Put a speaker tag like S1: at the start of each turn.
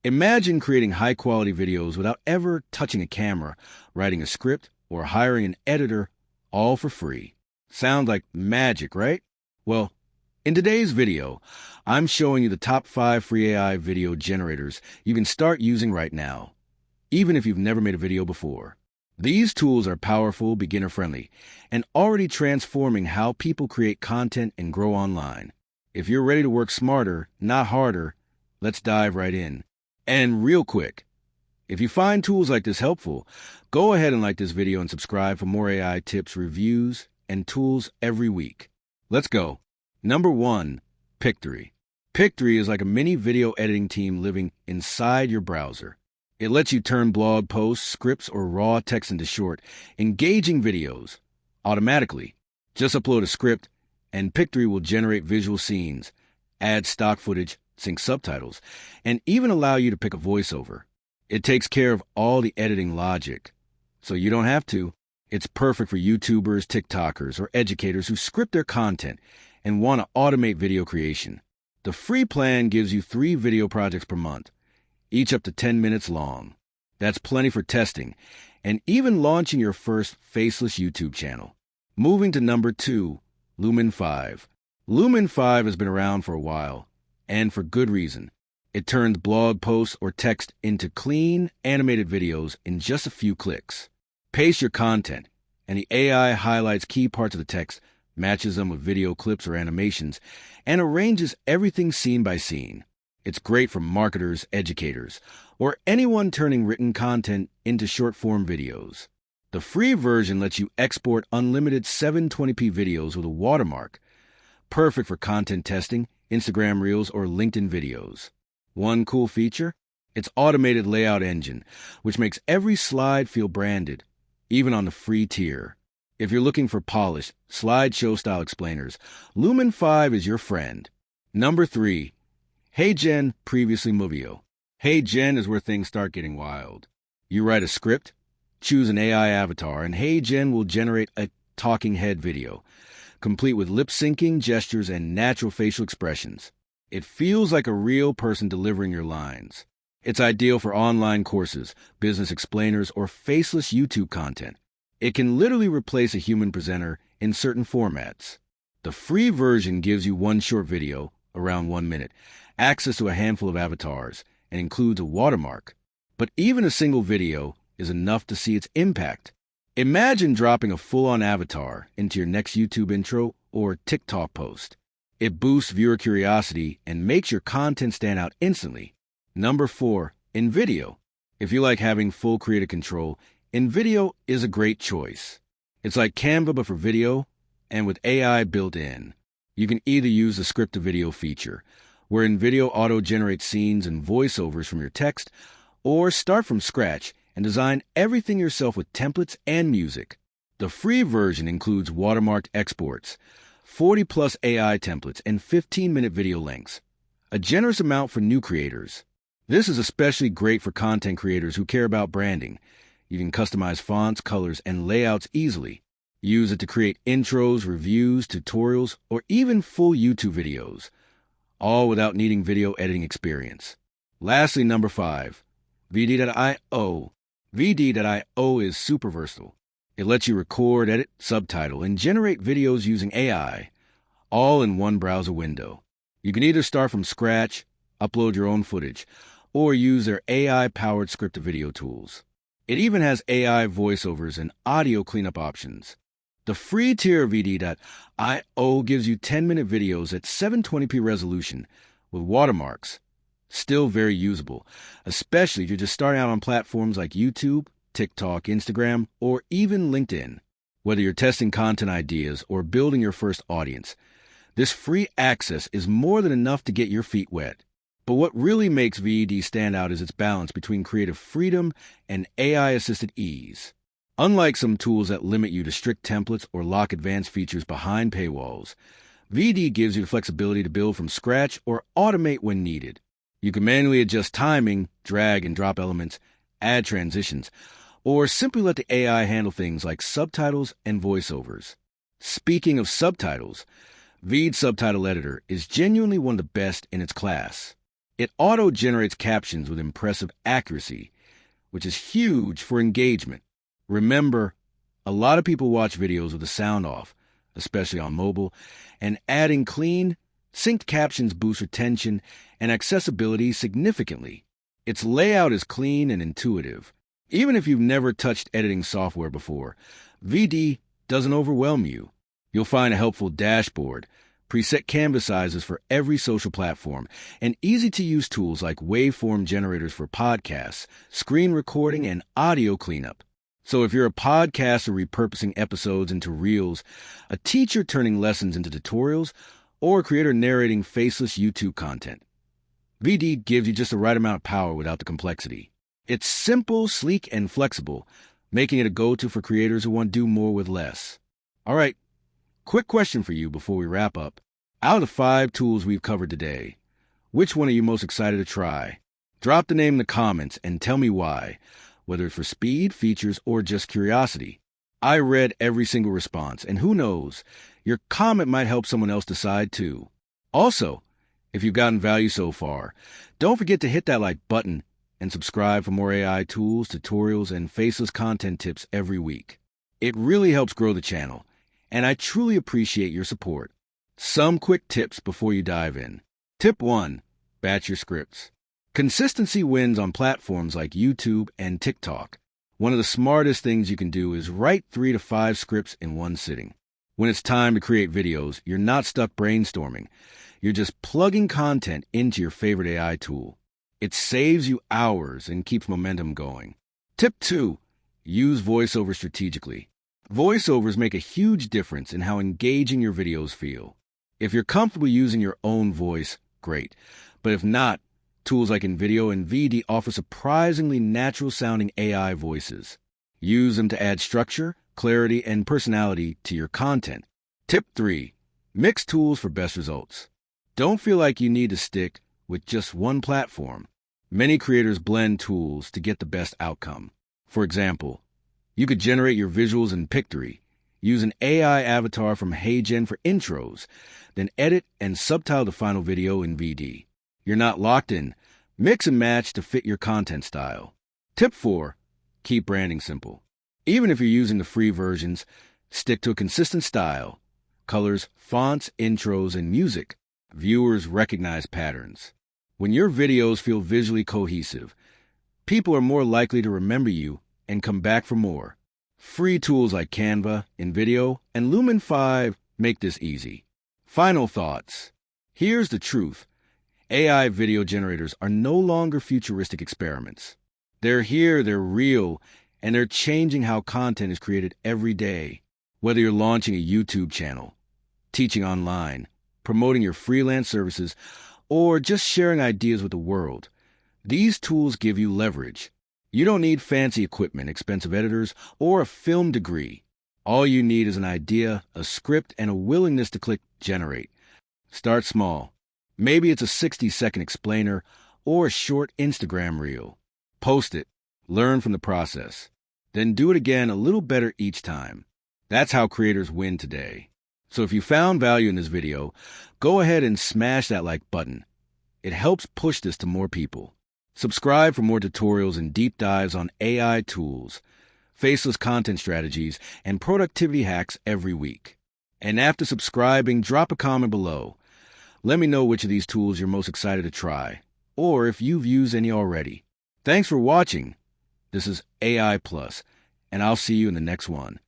S1: Imagine creating high-quality videos without ever touching a camera, writing a script, or hiring an editor, all for free. Sounds like magic, right? Well, in today's video, I'm showing you the top 5 free AI video generators you can start using right now, even if you've never made a video before. These tools are powerful, beginner-friendly, and already transforming how people create content and grow online. If you're ready to work smarter, not harder, let's dive right in. And real quick, if you find tools like this helpful, go ahead and like this video and subscribe for more AI tips, reviews, and tools every week. Let's go. Number 1, Pictory. Pictory is like a mini video editing team living inside your browser. It lets you turn blog posts, scripts, or raw text into short, engaging videos automatically. Just upload a script, and Pictory will generate visual scenes, add stock footage, sync subtitles, and even allow you to pick a voiceover. It takes care of all the editing logic, so you don't have to. It's perfect for YouTubers, TikTokers, or educators who script their content and want to automate video creation. The free plan gives you 3 video projects per month, each up to 10 minutes long. That's plenty for testing, and even launching your first faceless YouTube channel. Moving to number 2, Lumen 5. Lumen 5 has been around for a while, and for good reason. It turns blog posts or text into clean, animated videos in just a few clicks. Paste your content, and the AI highlights key parts of the text, matches them with video clips or animations, and arranges everything scene by scene. It's great for marketers, educators, or anyone turning written content into short-form videos. The free version lets you export unlimited 720p videos with a watermark, perfect for content testing, Instagram Reels, or LinkedIn videos. One cool feature? Its automated layout engine, which makes every slide feel branded, even on the free tier. If you're looking for polished, slideshow-style explainers, Lumen 5 is your friend. Number 3, HeyGen, previously InVideo. HeyGen is where things start getting wild. You write a script, choose an AI avatar, and HeyGen will generate a talking head video, complete with lip-syncing, gestures, and natural facial expressions. It feels like a real person delivering your lines. It's ideal for online courses, business explainers, or faceless YouTube content. It can literally replace a human presenter in certain formats. The free version gives you one short video, around 1 minute, access to a handful of avatars, and includes a watermark. But even a single video is enough to see its impact. Imagine dropping a full-on avatar into your next YouTube intro or TikTok post. It boosts viewer curiosity and makes your content stand out instantly. Number 4, InVideo. If you like having full creative control, InVideo is a great choice. It's like Canva but for video, and with AI built in. You can either use the script-to-video feature, where InVideo auto-generates scenes and voiceovers from your text, or start from scratch and design everything yourself with templates and music. The free version includes watermarked exports, 40-plus AI templates, and 15-minute video lengths, a generous amount for new creators. This is especially great for content creators who care about branding. You can customize fonts, colors, and layouts easily. Use it to create intros, reviews, tutorials, or even full YouTube videos, all without needing video editing experience. Lastly, number 5, VD.io. VD.io is super versatile. It lets you record, edit, subtitle, and generate videos using AI, all in one browser window. You can either start from scratch, upload your own footage, or use their AI-powered script-to-video tools. It even has AI voiceovers and audio cleanup options. The free tier of VD.io gives you 10-minute videos at 720p resolution with watermarks. Still very usable, especially if you're just starting out on platforms like YouTube, TikTok, Instagram, or even LinkedIn. Whether you're testing content ideas or building your first audience, this free access is more than enough to get your feet wet. But what really makes VD stand out is its balance between creative freedom and AI-assisted ease. Unlike some tools that limit you to strict templates or lock advanced features behind paywalls, VD gives you the flexibility to build from scratch or automate when needed. You can manually adjust timing, drag and drop elements, add transitions, or simply let the AI handle things like subtitles and voiceovers. Speaking of subtitles, VD's subtitle editor is genuinely one of the best in its class. It auto-generates captions with impressive accuracy, which is huge for engagement. Remember, a lot of people watch videos with the sound off, especially on mobile, and adding clean, synced captions boosts retention and accessibility significantly. Its layout is clean and intuitive. Even if you've never touched editing software before, VD doesn't overwhelm you. You'll find a helpful dashboard, preset canvas sizes for every social platform, and easy-to-use tools like waveform generators for podcasts, screen recording, and audio cleanup. So if you're a podcaster repurposing episodes into reels, a teacher turning lessons into tutorials, or a creator narrating faceless YouTube content, VD gives you just the right amount of power without the complexity. It's simple, sleek, and flexible, making it a go-to for creators who want to do more with less. All right, quick question for you before we wrap up. Out of the 5 tools we've covered today, which one are you most excited to try? Drop the name in the comments and tell me why, whether it's for speed, features, or just curiosity. I read every single response, and who knows, your comment might help someone else decide too. Also, if you've gotten value so far, don't forget to hit that like button and subscribe for more AI tools, tutorials, and faceless content tips every week. It really helps grow the channel, and I truly appreciate your support. Some quick tips before you dive in. Tip 1. Batch your scripts. Consistency wins on platforms like YouTube and TikTok. One of the smartest things you can do is write 3 to 5 scripts in one sitting. When it's time to create videos, you're not stuck brainstorming. You're just plugging content into your favorite AI tool. It saves you hours and keeps momentum going. Tip 2. Use voiceover strategically. Voiceovers make a huge difference in how engaging your videos feel. If you're comfortable using your own voice, great. But if not, tools like InVideo and VD offer surprisingly natural-sounding AI voices. Use them to add structure, clarity, and personality to your content. Tip 3. Mix tools for best results. Don't feel like you need to stick with just one platform. Many creators blend tools to get the best outcome. For example, you could generate your visuals in Pictory, use an AI avatar from HeyGen for intros, then edit and subtitle the final video in VD. You're not locked in. Mix and match to fit your content style. Tip 4. Keep branding simple. Even if you're using the free versions, stick to a consistent style. Colors, fonts, intros, and music. Viewers recognize patterns. When your videos feel visually cohesive, people are more likely to remember you and come back for more. Free tools like Canva, InVideo, and Lumen 5 make this easy. Final thoughts. Here's the truth. AI video generators are no longer futuristic experiments. They're here, they're real, and they're changing how content is created every day. Whether you're launching a YouTube channel, teaching online, promoting your freelance services, or just sharing ideas with the world, these tools give you leverage. You don't need fancy equipment, expensive editors, or a film degree. All you need is an idea, a script, and a willingness to click generate. Start small. Maybe it's a 60-second explainer or a short Instagram reel. Post it. Learn from the process. Then do it again a little better each time. That's how creators win today. So if you found value in this video, go ahead and smash that like button. It helps push this to more people. Subscribe for more tutorials and deep dives on AI tools, faceless content strategies, and productivity hacks every week. And after subscribing, drop a comment below. Let me know which of these tools you're most excited to try, or if you've used any already. Thanks for watching. This is AI Plus, and I'll see you in the next one.